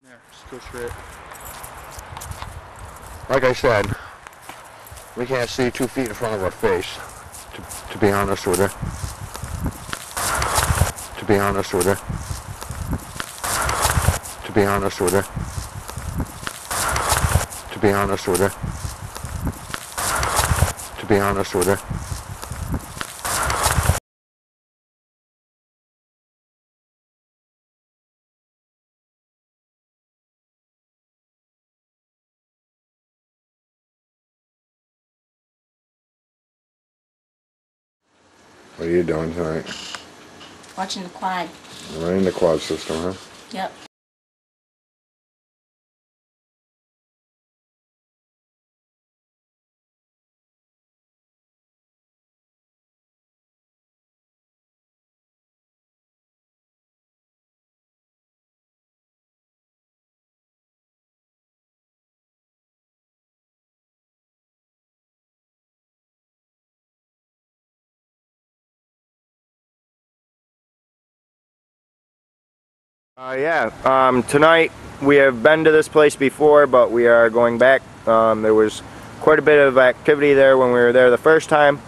There, just go straight. Like I said, we can't see 2 feet in front of our face, to be honest with you. To be honest with you. To be honest with you. To be honest with you. To be honest with you. What are you doing tonight? Watching the quad. We're in the quad system, huh? Yep. Tonight we have been to this place before, but we are going back. There was quite a bit of activity there when we were there the first time.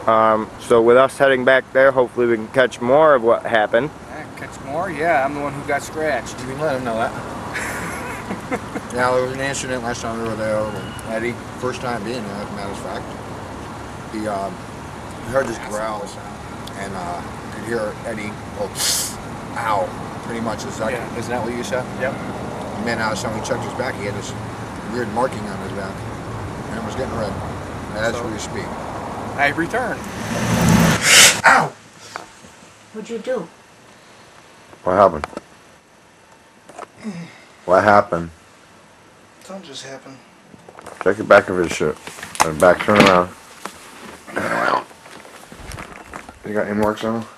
So with us heading back there, hopefully we can catch more of what happened. Catch more? Yeah, I'm the one who got scratched. You can let him know that. Now, there was an incident last time we were there, and Eddie, first time being there, as a matter of fact, he heard this growl, and could hear Eddie go, ow, pretty much. Isn't that what you said? Yep. And then all of a sudden, he checked his back, he had this weird marking on his back, and it was getting red, as we speak. I returned. Ow! What'd you do? What happened? What happened? Something just happened. Check the back of his shirt. Back, turn around. You got any marks on him?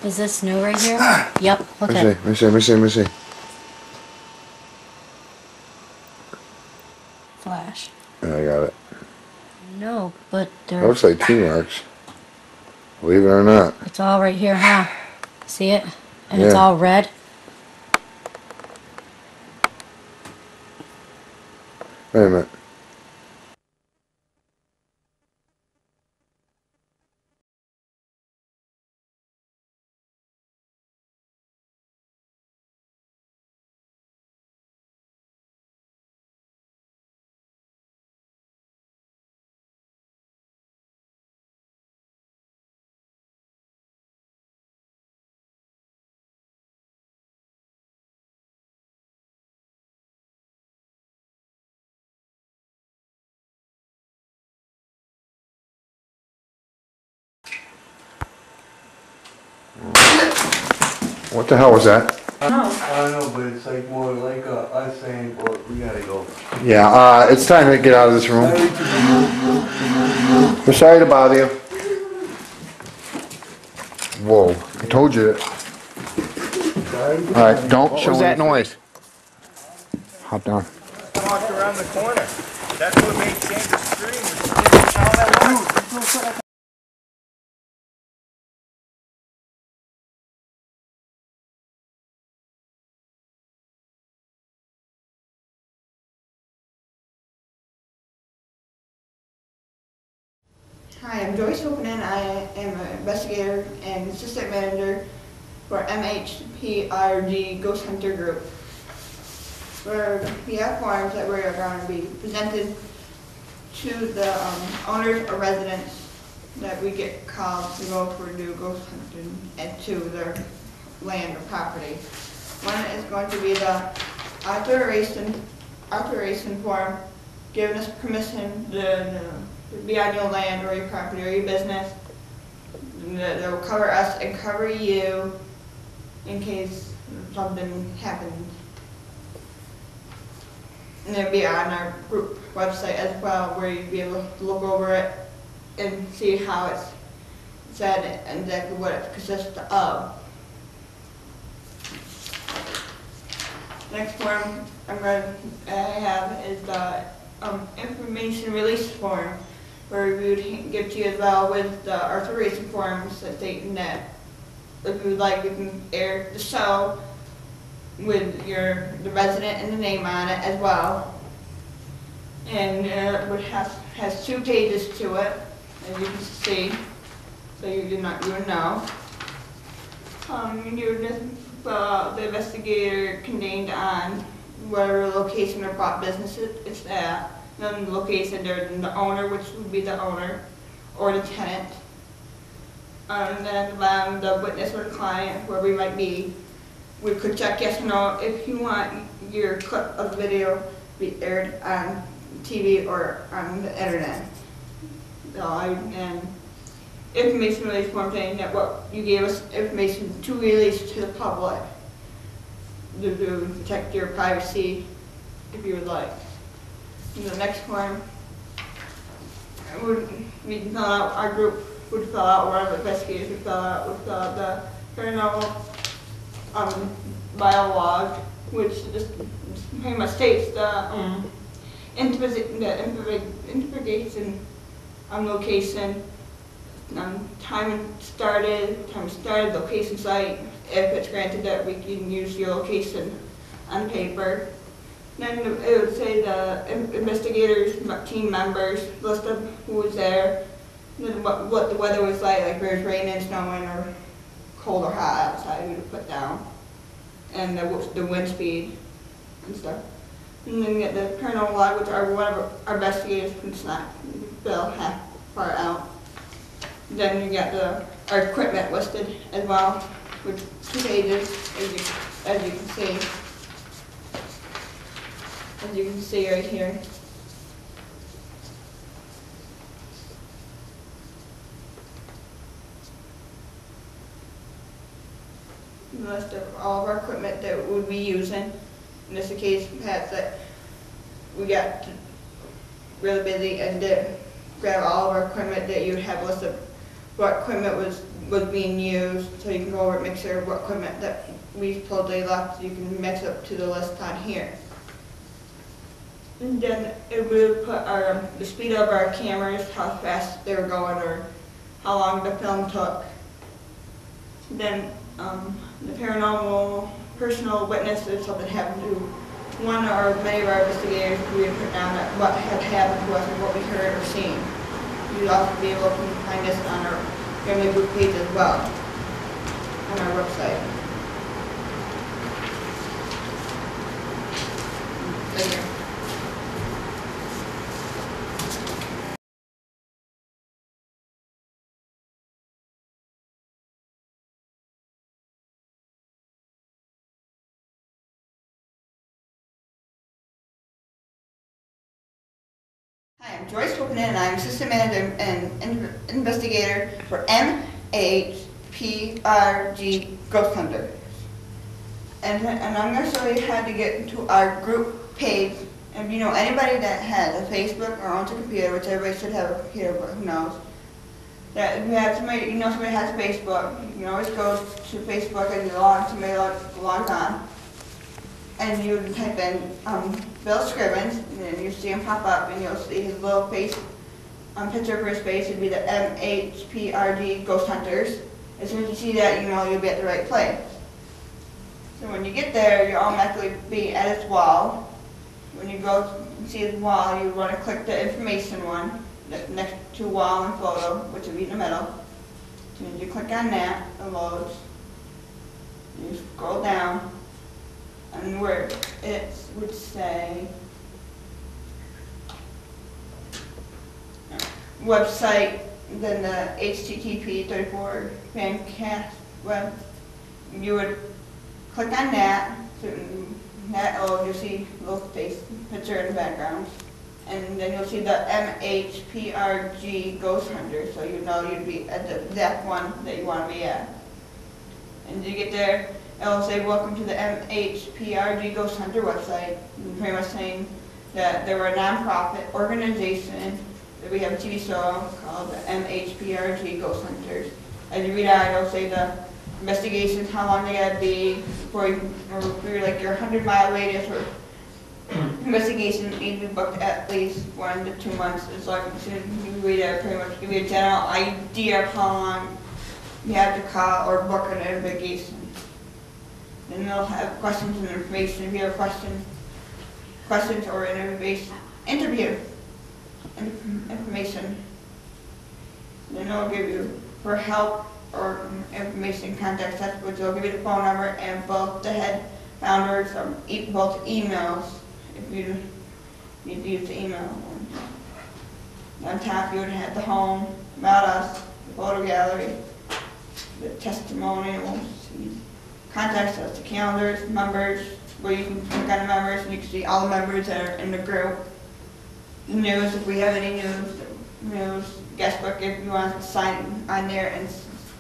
Is this new right here? Yep. Look at it. Let me see. Flash. Yeah, I got it. No, but It looks like 2 marks. Believe it or not. it's all right here, huh? See it? And it's Yeah. all red. Wait a minute. What the hell was that? I don't know, but it's like more like us saying, well, we gotta go. Yeah, it's time to get out of this room. We're sorry to bother you. Whoa, I told you. Alright, don't show that noise. Hop down. Walked around the corner. That's what made Sandra scream. Didn't sound that loud. Hi, I'm Joyce Hopenin. I am an investigator and assistant manager for M.H.P.R.G. Ghost Hunter Group. We have forms that we are going to be presented to the owners or residents that we get called to go for do ghost hunting and to their land or property. One is going to be the authorization form giving us permission to be on your land or your property or your business. That will cover us and cover you in case something happens. And it'll be on our group website as well, where you'll be able to look over it and see how it's said and exactly what it consists of. Next form I have is the information release form, where we would give to you as well with the authorization forms that stating that if you would like, we can air the show with the resident and the name on it as well. And it has 2 pages to it, as you can see, so you would know. You would just fill out the investigator contained on whatever location or business it's at. Then the location, there's the owner, which would be the owner, or the tenant. And then at the bottom, the witness or the client, whoever you might be. We could check yes or no if you want your clip of the video to be aired on TV or on the internet. And information release form saying that what you gave us information to release to the public to protect your privacy if you would like. And the next form we can fill out, our group would fill out, or our investigators would fill out the paranormal bio log, which just pretty much states the investigation location, time started, location site, if it's granted that we can use your location on paper. Then it would say the investigators, team members, list of who was there, then what the weather was like if it was raining, snowing, or cold or hot outside, we would put down, and the wind speed and stuff. And then we get the paranormal log, which are whatever our investigators can fill half far out. Then you get our equipment listed as well, with 2 pages, as you can see. As you can see right here. The list of all of our equipment that we would be using. In this case, perhaps that we got really busy and did grab all of our equipment, that you would have a list of what equipment was being used, so you can go over and make sure what equipment that we supposedly left, you can mix up to the list on here. And then it would put the speed of our cameras, how fast they were going, or how long the film took. Then the paranormal personal witness, if something happened to one or many of our investigators, we would put down what had happened to us and what we heard or seen. You'd also be able to find this on our family group page as well, on our website. Right here. Hi, I'm Joyce Wilkinen, and I'm Assistant Manager and Investigator for M.H.P.R.G. Ghost Hunter. And I'm going to show you how to get into our group page. And if you know anybody that has a Facebook or owns a computer, which everybody should have a computer, but who knows, that if you have somebody, you know somebody has Facebook, you can always go to Facebook and somebody logs on. And you type in Bill Scrivens, and then you see him pop up, and you'll see his little face, picture for his face would be the M.H.P.R.G. Ghost Hunters. As soon as you see that, you know you'll be at the right place. So when you get there, you'll automatically be at his wall. When you go and see his wall, you want to click the information one, next to wall and photo, which will be in the middle. As soon as you click on that, it loads. You scroll down. And where it would say website, then the HTTP 34 fancast web, you would click on that, so you'll see a little face picture in the background, and then you'll see the M.H.P.R.G. Ghost Hunter, so you know you'd be at the exact one that you want to be at. And you get there, it'll say, welcome to the M.H.P.R.G. Ghost Hunter website. And pretty much saying that they were a non-profit organization, that we have a TV show called the M.H.P.R.G. Ghost Hunters. As you read out, it'll say the investigations, how long they gotta be before you, or like your 100-mile radius, or investigation needs to be booked at least 1 to 2 months. It's like, as soon as you read it, pretty much give you a general idea of how long you have to call or book an investigation. Then they'll have questions and information. If you have questions or interview information, then they'll give you for help or information contacts. That's what they'll give you the phone number and both the head founders both emails if you need to use the email. On top you would have the home, about us, the photo gallery, the testimonials, contacts us, the calendars, members, where you can click on the members and you can see all the members that are in the group. The news, if we have any news, guest book if you want to sign on there and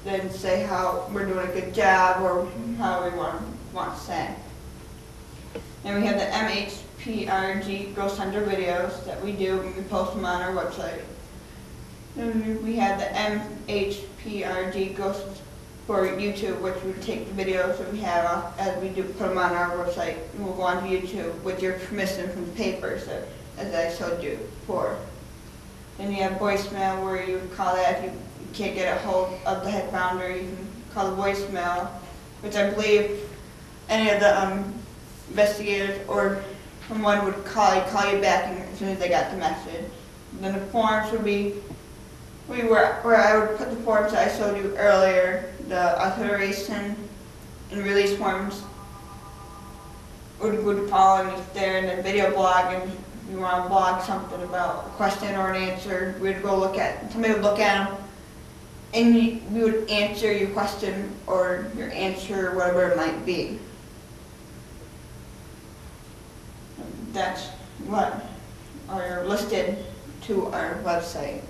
then say how we're doing a good job or how we want to say. And we have the M.H.P.R.G ghost hunter videos that we do and we post them on our website. And we have the M.H.P.R.G ghost for YouTube, which we take the videos that we have as we do put them on our website, and we'll go on to YouTube with your permission from the papers, as I showed you before. Then you have voicemail where you call that if you can't get a hold of the head founder, you can call the voicemail, which I believe any of the investigators or someone would call you back as soon as they got the message. And then the forms would be where I would put the forms that I showed you earlier, the authorization and release forms would follow me there, and then video blog, and if you want to blog something about a question or an answer, we'd go look at, somebody would look at them, and we would answer your question or your answer, whatever it might be. That's what are listed to our website.